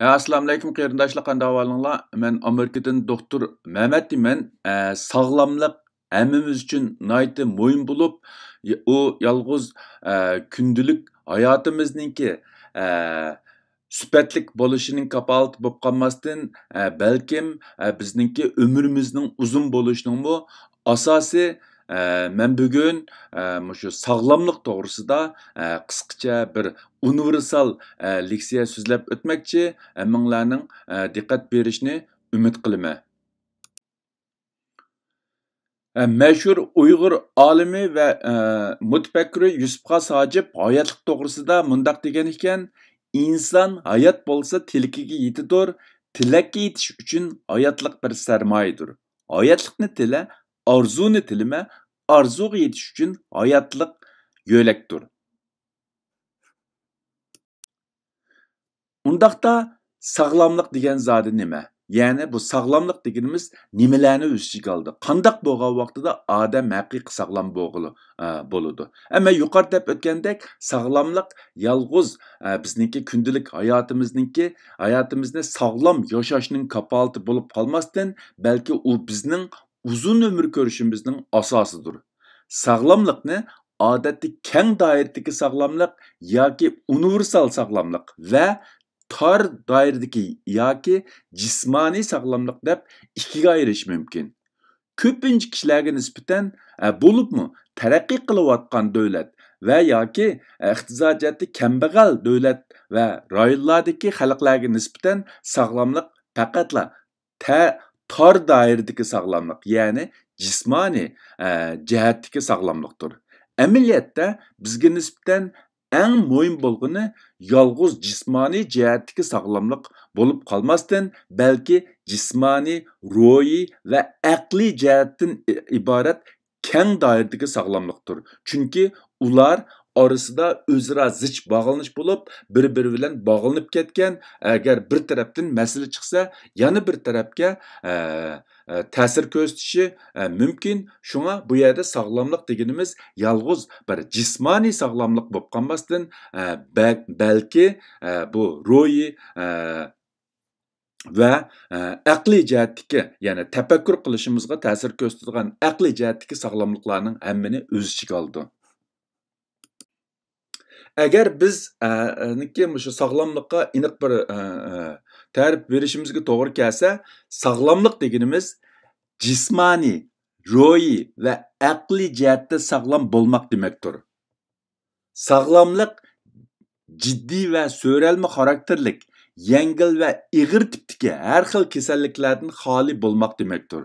Assalamu alaykum qarindoshlar, qanday ahvolinglar? Men Amerikadan doktor Mehmet deyman. Sog'lomlik hammamiz uchun nihoyatda muhim bo'lib, u yolg'iz kundalik hayotimizningki sifatlik bo'lishining kafolati bo'lib qolmasdan, balkim bizningki umrimizning uzun bo'lishining asosi. Men bugun shu sog'lomlik to'g'risida qisqacha bir universal leksiya so'zlab o'tmoqchi, minglarning diqqat berishini umid qilaman. Mashhur Uyg'ur olimi va mutafakkiri Yusuf Xos Hojib hayotlik to'g'risida mundaq degan ekan: inson hayot bo'lsa tilakiga yetidir, tilakka yetish uchun hayotlik bir sarmoyadir. Hayotlikni tila, arzuni tilama, arzuga yetish uchun hayotlik yo'lakdir. Undaqda sog'lomlik degan zodi nima? Yani bu sog'lomlik deganimiz nimalarni o'z ichiga oldi? Qandaq bo'lgan vaqtida odam haqiqiy sog'lom bo'ladi. Ammo yuqorida deb o'tgandek, sog'lomlik yolg'iz bizningki kundalik hayotimizni sog'lom yashashning kafolati bo'lib qolmasdan, balki u bizning uzun umr ko'rishimizning asosidir. Sog'lomlikni odatda keng doiradagi sog'lomlik yoki universal sog'lomlik va tor doiradagi yoki jismoniy sog'lomlik deb ikkiga ayirish mumkin. Ko'pincha kishilarga nisbatan bo'libmi taraqqiy qilayotgan davlat va yoki iqtisodiyoti kambag'al davlat va rayonlardagi xalqlarga nisbatan sog'lomlik faqatla tor doiradagi sog'lomlik, ya'ni jismoniy jihatdagi sog'lomlikdir. Amaliyotda bizga nisbatan eng muhim bo'lgani yolg'iz jismoniy jihatdagi sog'lomlik bo'lib qolmasdan, balki jismoniy, ruhiy va aqliy jihatdan iborat keng doiradagi sog'lomlikdir. Chunki ular orasida o'zaro zich bog'lanish bo'lib, bir-biri bilan bog'lanib ketgan. Agar bir tarafdan masala chiqsa, yana bir tarafga ta'sir ko'rsatishi mumkin. Shunga bu yerda sog'lomlik deganimiz yolg'iz bir jismoniy sog'lomlik bo'lib qolmasdan, balki bu ruhiy va aqliy jihatdagi, ya'ni tafakkur qilishimizga ta'sir ko'rsatadigan aqliy jihatdagi sog'lomliklarning hammini o'z ichiga oldi. Agar biz shu sog'lomlikqa aniq bir ta'rif berishimizga to'g'ri kelsa, sog'lomlik deganimiz jismoniy, ruhiy va aqliy jihatda sog'lom bo'lmoq demakdir. Sog'lomlik jiddiy va so'ralma xarakterlik, yengil va ig'ir tipdagi har xil kasalliklardan xoli bo'lmoq demakdir.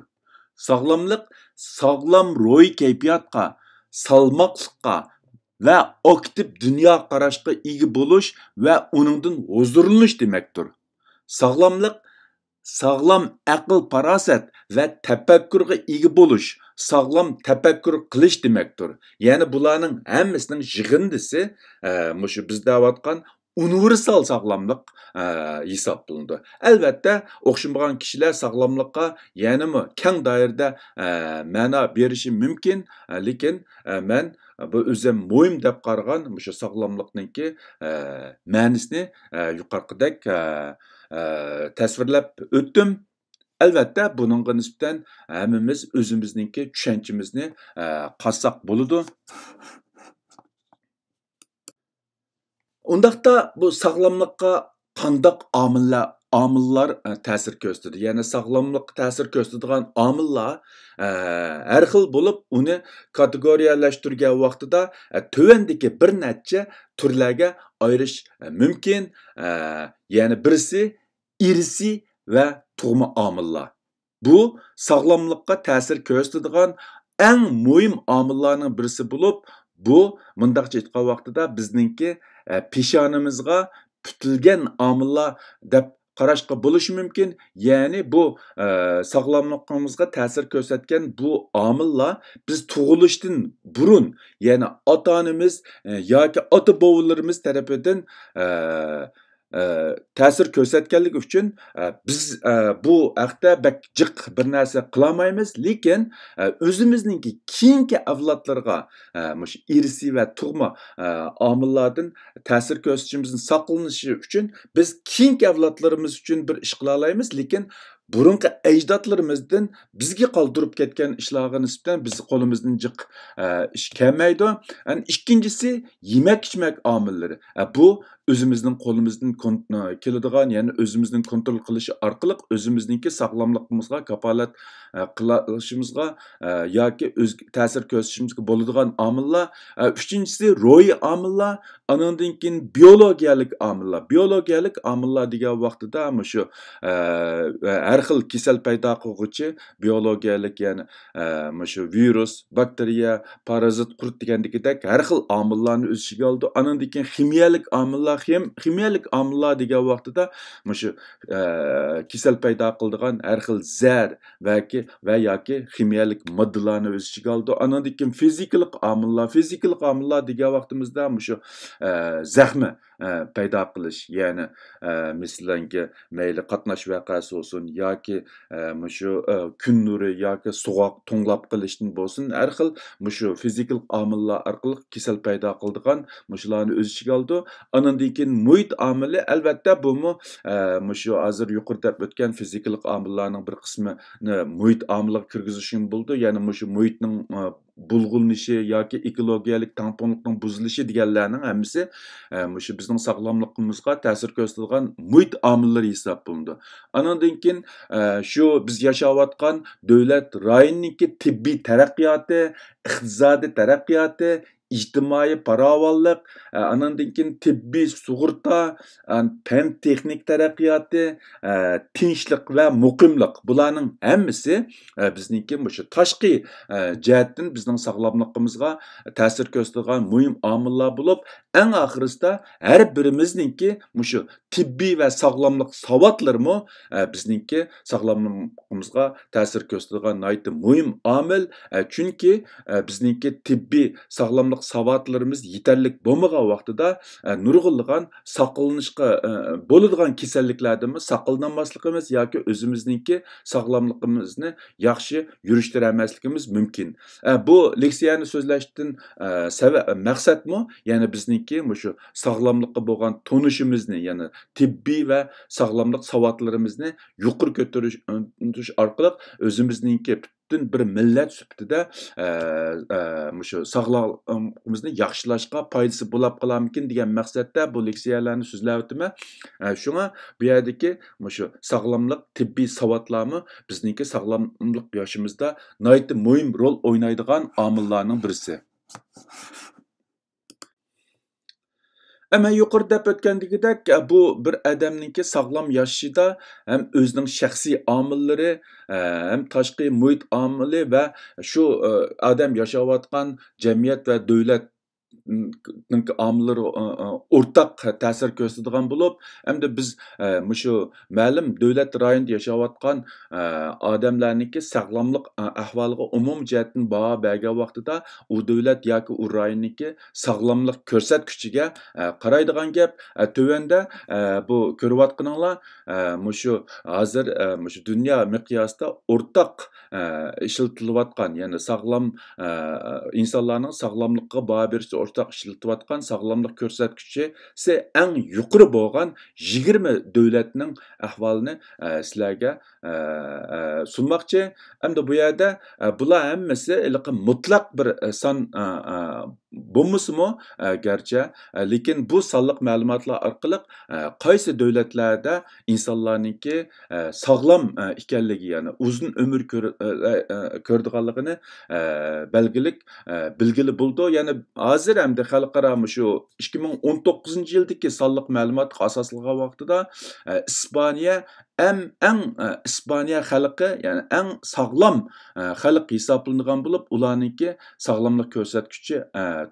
Sog'lomlik sog'lom ruhiy kayfiyatga, salmoqliqqa va aktiv dunyo qarashga ega bo'lish va uningdan huzurlanish demakdir. Sog'lomlik sog'lom aql, farosat va tafakkurga ega bo'lish, sog'lom tafakkur qilish demakdir. Ya'ni bularning hammasining yig'indisi shu biz deyotgan universal sog'lomlik hisoblanadi. Albatta, o'xshamagan kishilar sog'lomlikqa yanami keng doirada ma'no berishi mumkin, lekin men bu o'zim muhim deb qaragan shu sog'lomlikningki ma'nosini yuqoridek tasvirlab o'tdim. Albatta, buningga nisbatan hammamiz o'zimizningki tushunchamizni qassoq bo'ladi. Undaqda bu sog'lomlikqa qandaq omillar ta'sir ko'rsatadi. Ya'ni sog'lomlikqa ta'sir ko'rsatadigan omillar har xil bo'lib, uni kategoriyalashtirgan vaqtida tövendagi bir necha turlarga ayirish mumkin. Ya'ni birisi irsiy va tug'ma omillar. Bu sog'lomlikqa ta'sir ko'rsatadigan eng muhim omillarning birisi bo'lib, bu mundaqcha aytgan vaqtida bizningki peshonamizga putilgan omillar deb qarashqa bo'lishi mumkin. Ya'ni bu sog'lomligimizga ta'sir ko'rsatgan bu omillar biz tug'ilishdan burun, ya'ni ota-onamiz yoki ota-bobolarimiz tarafidan ta'sir ko'rsatganligi uchun biz bu haqda bak jiq bir narsa qilolmaymiz, lekin o'zimizningki keyingi avlodlarga mush irsiy va tug'ma omillardan ta'sir ko'rsatishimizni saqlanishi uchun biz keyingi avlodlarimiz uchun bir ish qila olamiz, lekin burungi ajdodlarimizdan bizga qoldirib ketgan ishlarga nisbatan bizni qo'limizdan jiq ish kelmaydi. Ikkinchisi yemak ichmak omillari. Bu o'zimizning qo'limizdan keladigan, ya'ni o'zimizning kontrol qilishi orqali o'zimizningki sog'lomligimizga kafolat qilishimizga yoki o'z ta'sir ko'rsatishimizga bo'ladigan omillar. Uchinchisi ro'yi omillar, andan keyin biologiyalik omillar. Biologiyalik omillar degan vaqtida shu har xil kasal paydo qiluvchi biologiyalik, ya'ni shu virus, bakteriya, parazit, qurt degandagidek har xil omillarni o'z ichiga oldi. Andan keyin kimyalik omillar, kimyalik omillar degan vaqtida shu kasal paydo qiladigan har xil zar yoki kimyalik moddalarni o'z ichiga oldi. Andan keyin fizikalik omillar degan vaqtimizda shu zaxmi paydo qilish, ya'ni masalanki mayli qatnash vaqasi bo'lsin yoki shu kun nuri yoki so'g'oq to'nglab qilishdan bo'lsin, har xil shu fizikal omillar orqali kasal paydo qiladigan shularni o'z ichiga oldi. Andan keyin muhit omili, albatta bu shu hozir yuqorida o'tgan fizikal omillarning bir qismini muhit omiliga kirgizishim bo'ldi, ya'ni shu muhitning bulg'unishi yoki ekologiyalik tangpunlikning buzilishi deganlarning hammasi shu bizning sog'lomligimizga ta'sir ko'rsatadigan muhit omillari hisoblanadi. Andan keyin shu biz yashayotgan davlat rayoniniki tibbiy taraqqiyoti, iqtisodiy taraqqiyoti, ijtimoiy farovonlik, andan keyin tibbiy sug'urta, fan texnik taraqqiyoti, tinchlik va muqimlik, bularning hammasi bizningki shu tashqi jihatdan bizning sog'lomligimizga ta'sir ko'rsatadigan muhim omillar bo'lib, eng oxirisida har birimizningki shu tibbiy va sog'lomlik savodlarimi bizningki sog'lomligimizga ta'sir ko'rsatadigan muhim omil. Chunki bizningki tibbiy sog'lomlik savodlarimiz yetarli bo'lmagan vaqtida nurg'unlagan saqlanishga bo'ladigan kasalliklardan saqlanmasligimiz yoki o'zimizningki sog'lomligimizni yaxshi yurishtirmasligimiz mumkin. Bu leksiyani so'zlashdan maqsadmi, ya'ni bizningki shu sog'lomlikqa bo'lgan tonishimizni, ya'ni tibbiy va sog'lomlik savodlarimizni yuqori ko'tarish orqali o'zimizningki butun bir millat sifatida shu sog'lomligimizni yaxshilashga foydasi bo'lib qolarmikin degan maqsadda bu leksiyalarni so'zlab o'taman. Shunga bu yerdagi shu sog'lomlik tibbiy savodlarni bizningki sog'lomlik yoshimizda nihoyatda muhim rol o'ynaydigan omillarning birisi. Ama yuqorida o'tgandagidek bu bir odamningki sog'lom yashashida ham o'zining shaxsiy omillari, ham tashqi muhit omili va shu odam yashayotgan jamiyat va davlat omillari o'rtaq ta'sir ko'rsatadigan bo'lib, hamda biz shu ma'lum davlat rayonida yashayotgan odamlarningki sog'lomlik ahvoliga umum jihatdan baho bergan vaqtida u davlat yoki u rayonningki sog'lomlik ko'rsatkichiga qaraydigan gap tövanda bu ko'rayotganinglar shu hozir shu dunyo miqyosida o'rtaq ishlatilayotgan, ya'ni sog'lom insonlarning sog'lomlikqa baho berish o'rtaq ishlatilayotgan sog'lomlik ko'rsatkichisi eng yuqori bo'lgan 20 davlatning ahvolini sizlarga sunmoqchi. Hamda bu yerda bular hammasi mutlaq bir son bo'lmasimi garchi, lekin bu sonliq ma'lumotlar orqali qaysi davlatlarda insonlarningki sog'lom ekanligi, ya'ni uzun umr ko'radiganligini bilgili bo'ldi. Ya'ni hozir hamda xalqaro shu 2019-yildagi sonliq ma'lumotga asoslangan vaqtida Ispaniya İspaniya xalqi, ya'ni eng sog'lom xalq hisoblanadigan bo'lib, ularningki sog'lomlik ko'rsatkichi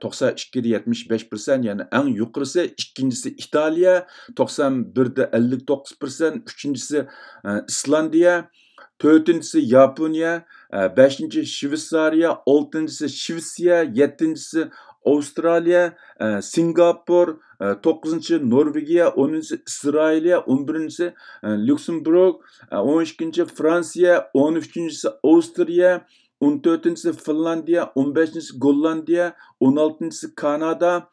92.75%, ya'ni eng yuqorisi. Ikkinchisi Italiya 91.59%, uchinchisi Islandiya, to'rtinchisi Yaponiya, beshinchi Shveysariya, oltinchisi Shvetsiya, yettinchisi Avstraliya, Singapur, 9. Norvegiya, 10. İsrailya, 11. Lüksemburg, 12. Fransiya, 13. Avstriya, 14. Finlandiya, 15. Gollandiya, 16. Kanada,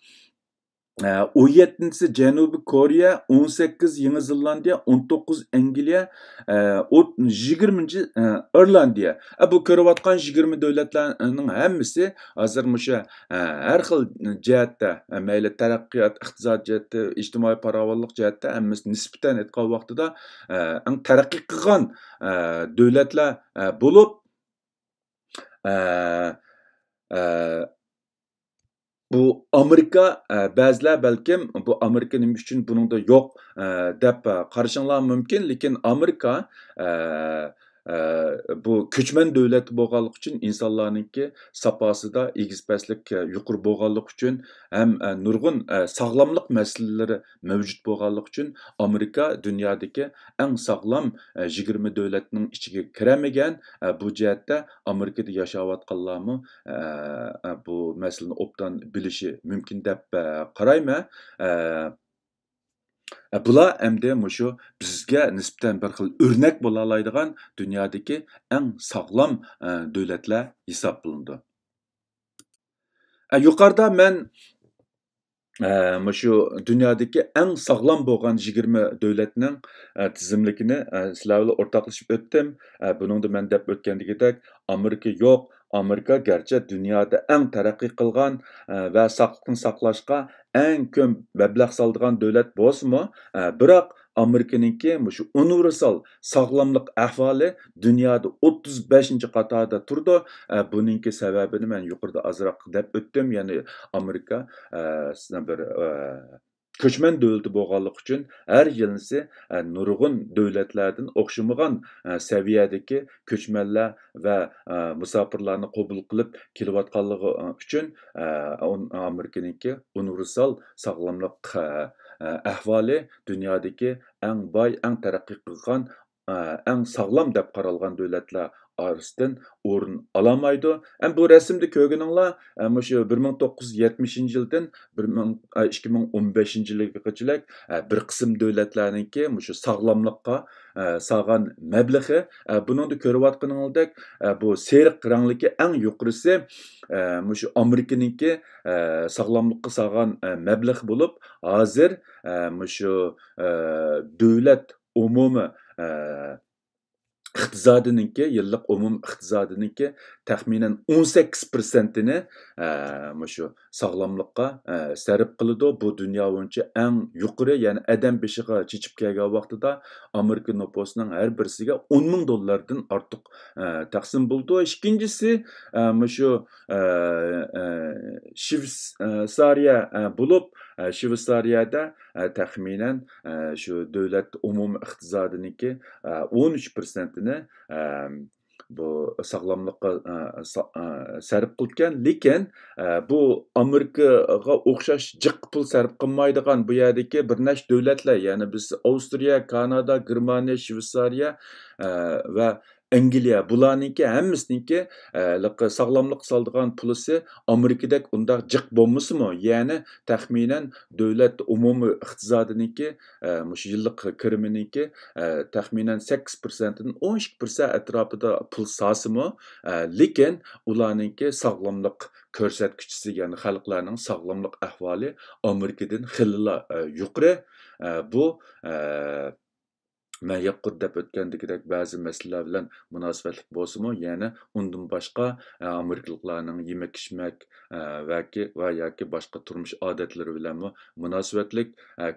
17. Janubiy Koreya, 18 Yeni Zelandiya, 19 Angliya, 20. İrlandiya. Bu ko'rayotgan 20 davlatlarning hammasi hozir musha har xil jihatda, mayli taraqqiyot, iqtisod jihati, ijtimoiy farovonlik jihatda hammasi nisbatan aytgan vaqtida eng taraqqiy qilgan davlatlar bo'lib, bu Amerika, ba'zilar balkim bu Amerika nima uchun buningda yo'q deb qarashinglar mumkin, lekin Amerika bu ko'chman davlat bo'lganligi uchun insonlarningki saposida egiz-pastlik yuqori bo'lganligi uchun ham nurg'un sog'lomlik masalalari mavjud bo'lganligi uchun Amerika dunyodagi eng sog'lom 20 davlatning ichiga kiramagan. Bu jihatda Amerikada yashayotganlarmi bu masalani obdan bilishi mumkin deb qarayman. Bular endi mushu bizga nisbatan bir xil o'rnak bo'la oladigan dunyodagi eng sog'lom davlatlar hisoblanadi. Yuqorida men mushu dunyodagi eng sog'lom bo'lgan 20 davlatning tizimligini sizlar bilan o'rtoqlashib o'tdim. Buningda men deb o'tgandagidek Amerika yo'q. Amerika garchi dunyoda eng taraqqiy qilgan va sog'liqni saqlashga eng ko'p mablag' soladigan davlat bo'lsa-mu, biroq Amerikaningki mushu universal sog'lomlik ahvoli dunyoda 35-qatorda turdi. Buningki sababini men yuqorida ozroq deb o'tdim. Ya'ni Amerika bir ko'chman davlati bo'lganligi uchun har yilisi nurg'un davlatlardan o'xshamagan saviyadagi ko'chmanlar va musofirlarni qabul qilib kelayotganligi uchun Amerikaningki universal sog'lomlik ahvoli dunyodagi eng boy, eng taraqqiy qilgan, eng sog'lom deb qaralgan davlatlar orasidan o'rin ololmaydi. Bu rasmda ko'rganinglar mushu 1970-yildan 2015-yilgacha bir qism davlatlarningki mushu sog'lomlikqa solgan mablag'i, buningda ko'rayotganingdek bu seriq rangligi eng yuqorisi mushu Amerikaningki sog'lomlikqa solgan mablag' bo'lib, hozir mushu davlat umumi iqtisodiningki, yillik umum iqtisodiningki taxminan 18%ni mushu sog'lomlikqa sarf qiladi. Bu dunyo bo'yicha eng yuqori, ya'ni adam beshiga chechib kelgan vaqtida Amerika nufusining har birisiga $10,000 ortiq taqsim bo'ldi. Ikkinchisi mushu Shveysariya bo'lib, Shveysariyada taxminan shu davlat umum iqtisodiningki 13%ni bu sog'lomlikqa sarf qilgan. Lekin bu Amerikaga o'xshash jiq pul sarf qilmaydigan bu yerdagi bir nechta davlatlar, ya'ni biz Avstriya, Kanada, Germaniya, Shveysariya va Angliya, bularningki hammasiningki sog'lomlik soladigan pulisi Amerikadek undaq jiq bo'lmasimi? Ya'ni taxminan davlat umumiy iqtisodiningki mushu yillik kiriminingki taxminan 8%dan 12% atrofida pul solsimi, lekin ularningki sog'lomlik ko'rsatkichisi, ya'ni xalqlarning sog'lomlik ahvoli Amerikadan xilila yuqori. Bu men yuqori deb o'tgandagidek ba'zi masalalar bilan munosabatli bo'lsa-mu, ya'ni undan boshqa Amerikaliklarning yemak-ichmak va yoki boshqa turmush odatlari bilanmi munosabatlik.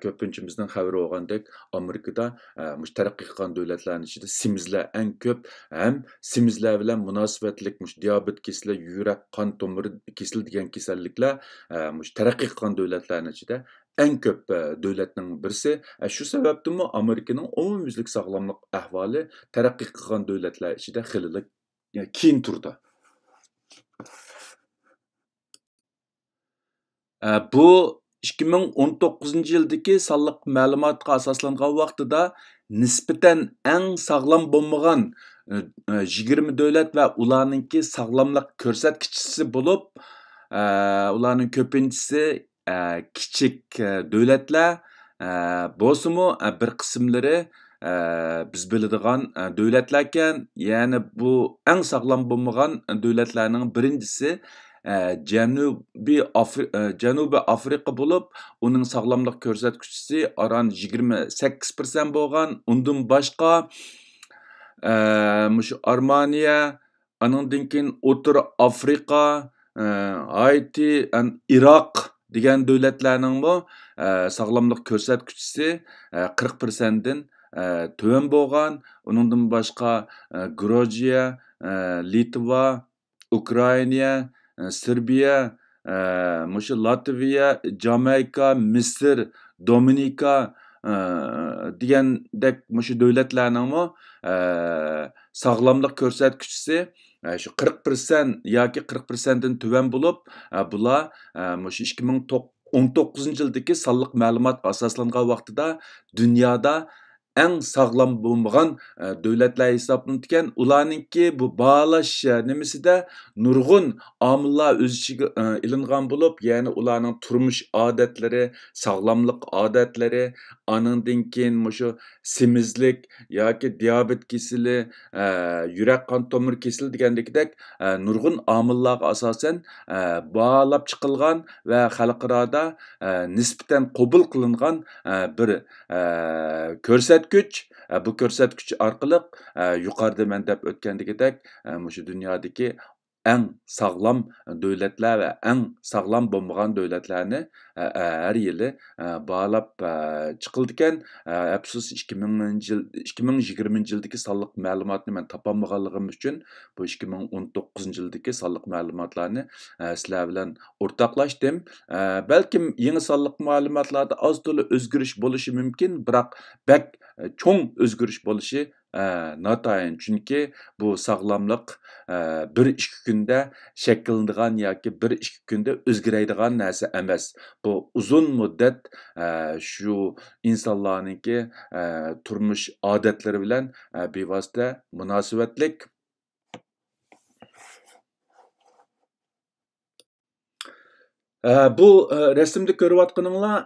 Ko'pinchimizning xabari bo'lgandek, Amerikada mush taraqqiy qilgan davlatlarning ichida semizlar eng ko'p, ham semizlar bilan munosabatlik mush diabet kasali, yurak, qon tomiri kasali degan kasalliklar mush taraqqiy qilgan davlatlarning ichida eng ko'p davlatning birisi. Shu sababdanmi Amerikaning umumyuzlik sog'lomlik ahvoli taraqqiy qilgan davlatlar ichida xilli keyin turdi. Bu 2019-yildagi sonliq ma'lumotga asoslangan vaqtida nisbatan eng sog'lom bo'lmagan 20 davlat va ularningki sog'lomlik ko'rsatkichisi bo'lib, ularning ko'pinchisi kichik davlatlar bo'lsa-mu bir qismlari biz biladigan davlatlar ekan. Ya'ni bu eng sog'lom bo'lmagan davlatlarning birinchisi Janubiy Afrika bo'lib, uning sog'lomlik ko'rsatkichi aran 28% bo'lgan. Undan boshqa mushu Armeniya, andan keyin O'rta Afrika, Haiti, Iroq degan davlatlarning bu sog'lomlik ko'rsatkichi 40% dan töven bo'lgan. Undan boshqa Gruziya, Litva, Ukraina, Serbiya, mushu Latviya, Jamayka, Misr, Dominika degandek mushu davlatlarning sog'lomlik ko'rsatkichi shu 40% yoki 40% dan töven bo'lib, bular mushu 2019-yildagi sonliq ma'lumot asoslangan vaqtida dunyoda eng sog'lom bo'lmagan davlatlar hisoblanadigan. Ularningki bu bağlash nimasida nurg'un omillar o'z ichiga ilingan bo'lib, ya'ni ularning turmush odatlari, sog'lomlik odatlari, andan keyin mushu semizlik yoki diabet kasali, yurak qon tomir kasali degandek nurg'un omillarga asosan bağlab chiqilgan va xalqaroda nisbatan qabul qilingan bir ko'rsatkich. Bu ko'rsatkich orqali yuqorida men deb o'tgandagidek mushu dunyodagi eng sog'lom davlatlar va eng sog'lom bo'lmagan davlatlarni har yili bağlab chiqildi ekan. Afsus 2020-yildagi sonliq ma'lumotni men topolmaganligim uchun bu 2019-yildagi sonliq ma'lumotlarni sizlar bilan o'rtoqlashdim. Balkim yangi sonliq ma'lumotlarda oz to'la o'zgarish bo'lishi mumkin, biroq bak cho'ng o'zgarish bo'lishi notayin. Chunki bu sog'lomlik 1-2 kunda shakllanadigan yoki 1-2 kunda o'zgaradigan narsa emas. Bu uzun muddat shu insonlarningki turmush odatlari bilan bevosita munosabatlik. Bu rasmda ko'rayotganinglar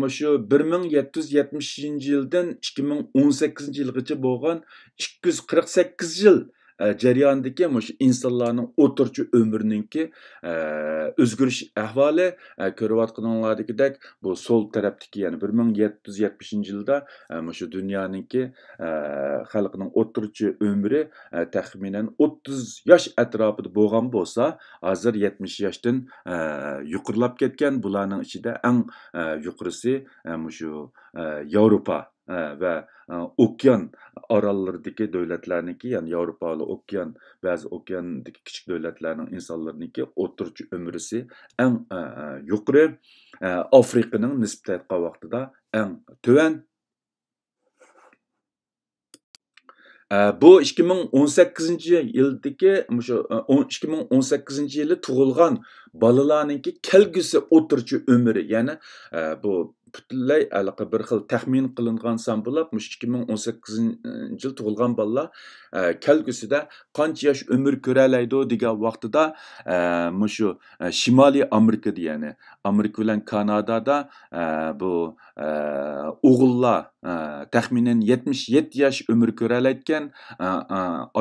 mushu 1770-yildan 2018-yilgacha bo'lgan 248 yil jarayonidagi mushu insonlarning o'rtacha umriningki o'zgarish ahvoli ko'rayotganinglardagidek bu sol tarafdagi, ya'ni 1770-yilda mushu dunyoningki xalqining o'rtacha umri taxminan 30 yosh atrofida bo'lgan bo'lsa, hozir 70 yoshdan yuqorilab ketgan. Bularning ichida eng yuqorisi mushu Yevropa va okean orallaridagi davlatlarniki, ya'ni Yevropa va okean, ba'zi okeandagi kichik davlatlarning insonlarniki o'rtacha umrisi eng yuqori. Afrikaning nisbatan vaqtida eng töven. Bu 2018-yildagi mushu 2018-yili tug'ilgan bolalarningki kelgusi o'rtacha umri, ya'ni bu butunlay bir xil taxmin qilingan son bo'lib, mush 2018-yil tug'ilgan bolalar kelgusida qancha yosh umr ko'ralaydi degan vaqtida mushu Shimoliy Amerikada, ya'ni Amerika bilan Kanadada bu o'g'illar taxminan 77 yosh umr ko'ralayotgan,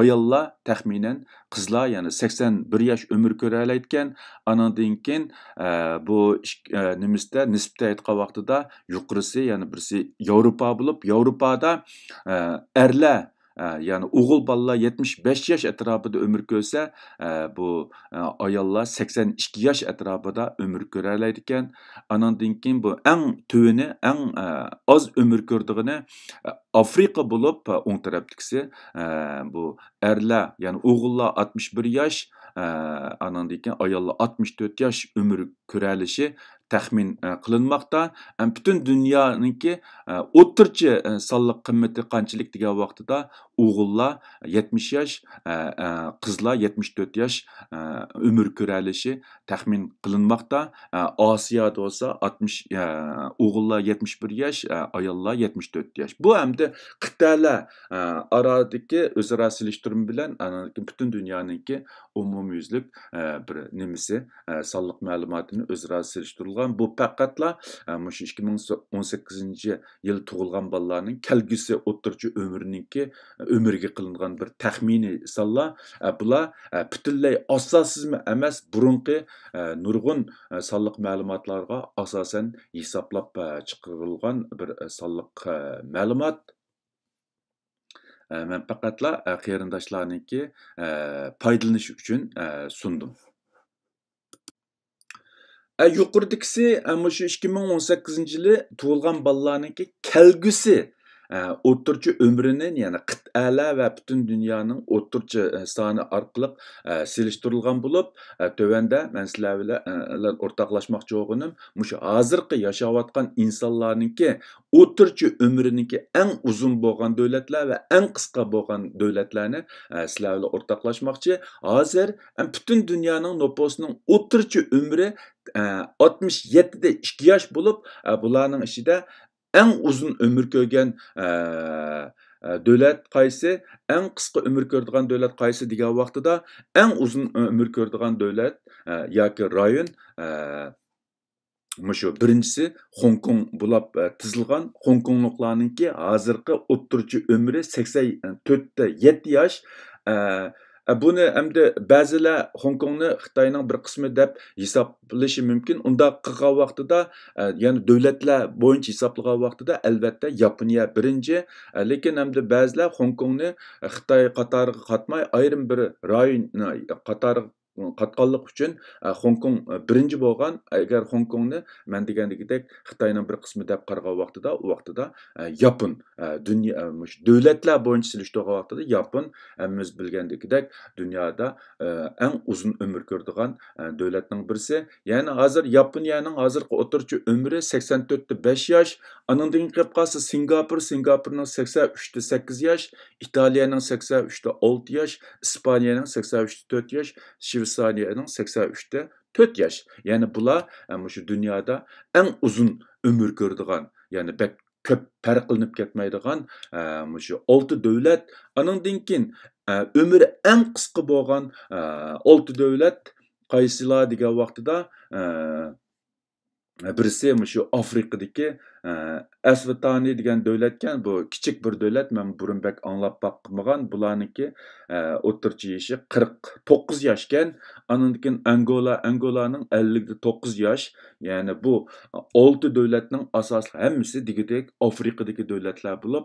ayollar taxminan qizlar ya'ni 81 yosh umr ko'ralayotgan. Andan keyin bu nimasida nisbatan aytgan vaqtida yuqorisi, ya'ni birisi Yevropa bo'lib, Yevropada erlar ya'ni o'g'il bolalar 75 yosh atrofida umr ko'rsa, bu ayollar 82 yosh atrofida umr ko'ralaydi ekan. Andan keyin bu eng tövini, eng oz umr ko'rdigini Afrika bo'lib, o'ng tarafdagisi bu erlar, ya'ni o'g'illar 61 yosh, andan keyin ayollar 64 yosh umr ko'ralishi taxmin qilinmoqda. Butun dunyoninki o'rtacha sonliq qimmati qanchalik degan vaqtida o'g'illar 70 yosh, qizlar 74 yosh umr ko'ralishi taxmin qilinmoqda. Osiyoda bo'lsa 60 o'g'illar 71 yosh, ayollar 74 yosh. Bu hamda qit'alar aradagi o'zaro solishtirma bilan butun dunyoninki umumyuzlik bir nimasi sonliq ma'lumotini o'zaro solishtirilgan. Bu faqatla shu 2018-yil tug'ilgan bolalarning kelgusi o'rtacha umriga qilingan bir taxminiy sonlar. Bular butunlay asossizmi emas, burunqi nurg'un sonliq ma'lumotlarga asosan hisoblab chiqarilgan bir sonliq ma'lumot. Men faqatla qarindoshlarniki foydalanish uchun sundim. Yuqoridagisi shu 2018-yili tug'ilgan bolalarniki kelgusi o'rtacha umrini, ya'ni qit'alar va butun dunyoning o'rtacha soni orqali solishtirilgan bo'lib, tövanda men sizlar bilan o'rtoqlashmoqchi bo'lganim shu hozirgi yashayotgan insonlarniki o'rtacha umriniki eng uzun bo'lgan davlatlar va eng qisqa bo'lgan davlatlarni sizlar bilan o'rtoqlashmoqchi. Hozir butun dunyoning nufusining o'rtacha umri 67'de 2 yosh bo'lib, bularning ichida eng uzun umr ko'rgan davlat qaysi, eng qisqa umr ko'radigan davlat qaysi degan vaqtida eng uzun umr ko'radigan davlat yoki rayon shu birinchisi Hong Kong bo'lib tizilgan. Hong Kongliklarningki hozirgi o'rtacha umri 84'te 7 yosh. Buni endi ba'zilar Hong Kongni Xitoyning bir qismi deb hisoblashi mumkin. Unda qilgan vaqtida, ya'ni davlatlar bo'yicha hisoblagan vaqtida albatta Yaponiya birinchi, lekin endi ba'zilar Hong Kongni Xitoy qatoriga qatmay ayrim bir rayon qatoriga qatqanlik uchun Hong Kong birinchi bo'lgan. Agar Hong Kongni men degandagidek Xitoyning bir qismi deb qaragan vaqtida, u vaqtida Yapon dunyo davlatlar bo'yicha solishtirgan vaqtida Yapon hammamiz bilgandagidek dunyoda eng uzun umr ko'radigan davlatning birisi. Ya'ni hozir Yaponiyaning hozirgi o'rtacha umri 84'te 5 yosh. Anandan kelib qolsa Singapurning 83'te 8 yosh, Italiyaning 83'te 6 yosh, Ispaniyaning 83'te 4 yosh, Shveysariyaning 83'te 4 yosh. Yani bular shu dunyoda eng uzun umr ko'radigan, ya'ni ko'p farqlanib ketmaydigan shu 6 davlat. Anandan keyin umri eng qisqa bo'lgan 6 davlat qaysilar degan vaqtida birisi shu Afrikadagi Eswatini degan davlatkan. Bu kichik bir davlat. Men burun bek anglab bakmagan. Bularniki o'rtacha yoshi 49 yoshkan. Andan keyin Angolaning 59 yosh. Ya'ni bu 6 davlatning asosli hammasi degidek Afrikadagi davlatlar bo'lib,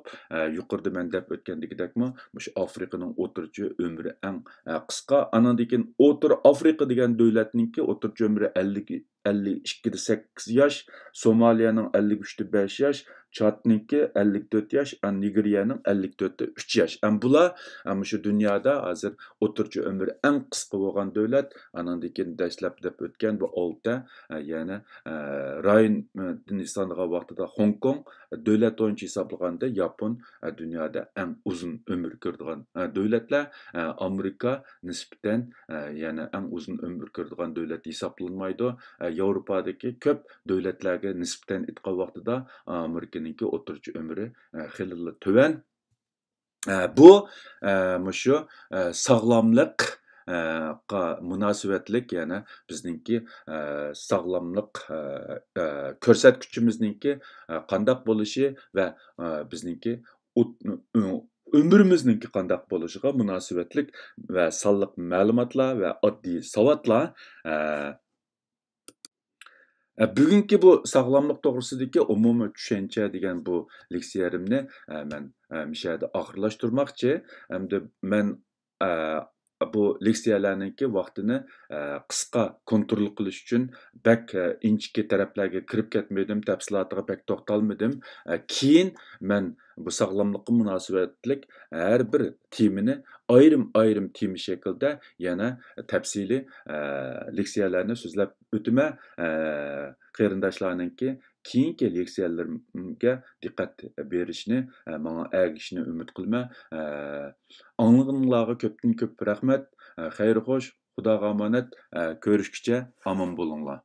yuqorida men deb o'tgandagidekmi, shu Afrikaning o'rtacha umri eng qisqa. Andan keyin O'rta Afrika degan davlatningki o'rtacha umri 52'de 8 yosh, Somaliyaning 53'te 5 yosh, Chadningki 54 yosh, Nigeriyaning 54'te 3 yosh. Bular shu dunyoda hozir o'rtacha umri eng qisqa bo'lgan davlat. Andan keyin dastlab deb o'tgan bu 6, ya'ni rayon Hindistonga vaqtida Hong Kong, davlat bo'yicha hisoblaganda Yapon dunyoda eng uzun umr ko'radigan davlatlar. Amerika nisbatan yana eng uzun umr ko'radigan davlat hisoblanmaydi. Yevropadagi ko'p davlatlarga nisbatan aytgan vaqtida Amerikaningki o'rtacha umri xeyli tuvan. Bu shu sog'lomlik munosabatlik, ya'ni bizningki sog'lomlik ko'rsatkichimizningki qandaq bo'lishi va bizningki umrimizninki qandaq bo'lishiga munosabatlik va sonliq ma'lumotlar va oddiy savodlar. Bugungi bu sog'lomlik to'g'risidagi umumiy tushuncha degan bu leksiyarimni men mishada oxirlashtirmoqchi. Hamda men bu leksiyalarningki vaqtini qisqa kontrol qilish uchun bak inchki taraflarga kirib ketmadim, tafsilotiga bak to'xtalmadim. Keyin men bu sog'lomlikqa munosabatlik har bir temini ayrim tema shaklda yana tafsili leksiyalarni so'zlab o'tma. Qarindoshlarningki keyingi leksiyalarimga diqqat berishni, manga ergishishni umid qilma. Anlaganlarga ko'pdan ko'p rahmat. Xayr xo'sh, Xudoga omonat. Ko'rishguncha omon bo'linglar.